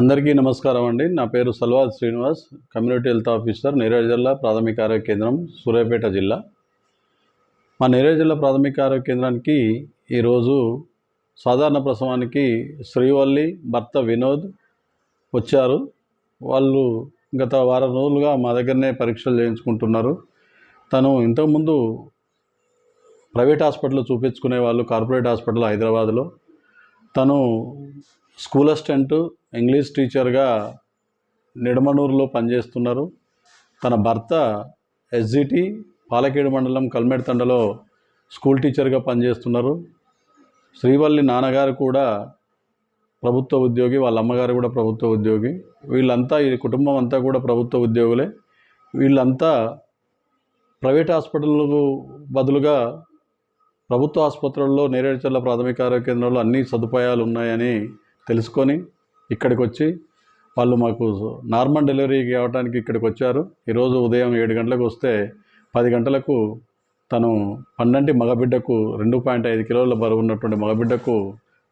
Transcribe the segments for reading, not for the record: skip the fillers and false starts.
అందరికీ నమస్కారం అండి. నా పేరు సల్వాద్ శ్రీనివాస్, కమ్యూనిటీ హెల్త్ ఆఫీసర్, నెరవేర్ జిల్లా ప్రాథమిక ఆరోగ్య కేంద్రం, సూర్యాపేట జిల్లా. మా నెరవేర్ జిల్లా ప్రాథమిక ఆరోగ్య కేంద్రానికి ఈరోజు సాధారణ ప్రసవానికి శ్రీవల్లి భర్త వినోద్ వచ్చారు. వాళ్ళు గత వారం రోజులుగా మా దగ్గరనే పరీక్షలు చేయించుకుంటున్నారు. తను ఇంతకుముందు ప్రైవేట్ హాస్పిటల్లో చూపించుకునే వాళ్ళు, కార్పొరేట్ హాస్పిటల్ హైదరాబాద్లో. తను స్కూల్ అసిస్టెంట్, ఇంగ్లీష్ టీచర్గా నిడమనూరులో పనిచేస్తున్నారు. తన భర్త ఎస్జిటి పాలకేడు మండలం కల్మేడ్ తండలో స్కూల్ టీచర్గా పనిచేస్తున్నారు. శ్రీవల్లి నాన్నగారు కూడా ప్రభుత్వ ఉద్యోగి, వాళ్ళ అమ్మగారు కూడా ప్రభుత్వ ఉద్యోగి. వీళ్ళంతా, ఈ కుటుంబం అంతా కూడా ప్రభుత్వ ఉద్యోగులే. వీళ్ళంతా ప్రైవేట్ హాస్పిటల్కు బదులుగా ప్రభుత్వ ఆసుపత్రుల్లో, నెరవేర్ జిల్లా ప్రాథమిక ఆరోగ్య కేంద్రంలో అన్ని సదుపాయాలు ఉన్నాయని తెలుసుకొని ఇక్కడికి వచ్చి వాళ్ళు మాకు నార్మల్ డెలివరీ కావడానికి ఇక్కడికి వచ్చారు. ఈరోజు ఉదయం 7 గంటలకు వస్తే 10 గంటలకు తను పండంటి మగబిడ్డకు 2.5 కిలోల బరువు ఉన్నటువంటి మగబిడ్డకు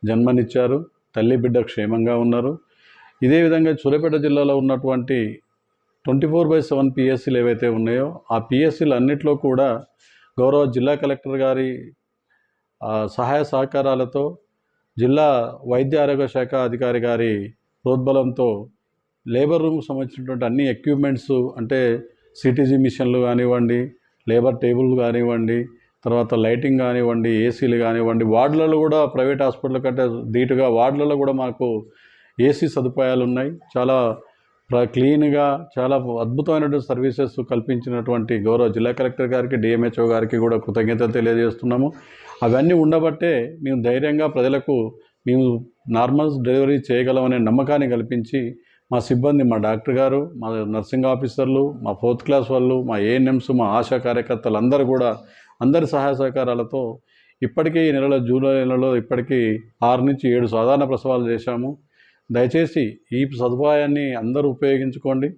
జన్మనిచ్చారు. తల్లి బిడ్డ క్షేమంగా ఉన్నారు. ఇదే విధంగా సూర్యాపేట జిల్లాలో ఉన్నటువంటి 24/7 పిఎస్సీలు ఏవైతే ఉన్నాయో ఆ పిఎస్సీలు అన్నింటిలో కూడా గౌరవ జిల్లా కలెక్టర్ గారి సహాయ సహకారాలతో, జిల్లా వైద్య ఆరోగ్య శాఖ అధికారి గారి ప్రోద్బలంతో లేబర్ రూమ్కి సంబంధించినటువంటి అన్ని ఎక్విప్మెంట్స్, అంటే సిటీజీ మిషన్లు కానివ్వండి, లేబర్ టేబుల్ కానివ్వండి, తర్వాత లైటింగ్ కానివ్వండి, ఏసీలు కానివ్వండి, వార్డులలో కూడా ప్రైవేట్ హాస్పిటల్ కంటే ధీటుగా వార్డులలో కూడా మాకు ఏసీ సదుపాయాలు ఉన్నాయి. చాలా క్లీన్గా, చాలా అద్భుతమైనటువంటి సర్వీసెస్ కల్పించినటువంటి గౌరవ జిల్లా కలెక్టర్ గారికి, డిఎంహెచ్ఓ గారికి కూడా కృతజ్ఞతలు తెలియజేస్తున్నాము. అవన్నీ ఉండబట్టే మేము ధైర్యంగా ప్రజలకు మేము నార్మల్ డెలివరీ చేయగలమనే నమ్మకాన్ని కల్పించి మా సిబ్బంది, మా డాక్టర్ గారు, మా నర్సింగ్ ఆఫీసర్లు, మా 4th క్లాస్ వాళ్ళు, మా ఏఎన్ఎంస్, మా ఆశా కార్యకర్తలు అందరూ కూడా అందరి సహాయ సహకారాలతో ఇప్పటికీ ఈ నెలలో, జూలై నెలలో ఇప్పటికీ 6 నుంచి 7 సాధారణ ప్రసవాలు చేశాము. దయచేసి ఈ సదుపాయాన్ని అందరూ ఉపయోగించుకోండి.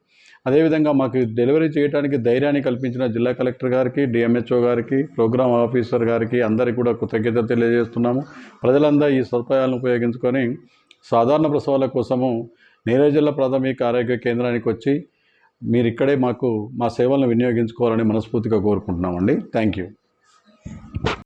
అదేవిధంగా మాకు డెలివరీ చేయడానికి ధైర్యాన్ని కల్పించిన జిల్లా కలెక్టర్ గారికి, డిఎంహెచ్ఓ గారికి, ప్రోగ్రామ్ ఆఫీసర్ గారికి అందరికీ కూడా కృతజ్ఞత తెలియజేస్తున్నాము. ప్రజలందరూ ఈ సదుపాయాలను ఉపయోగించుకొని సాధారణ ప్రసవాల కోసము నెరవేర్ జిల్లా ప్రాథమిక ఆరోగ్య కేంద్రానికి వచ్చి మీరు ఇక్కడే మాకు మా సేవలను వినియోగించుకోవాలని మనస్ఫూర్తిగా కోరుకుంటున్నామండి. Thank you.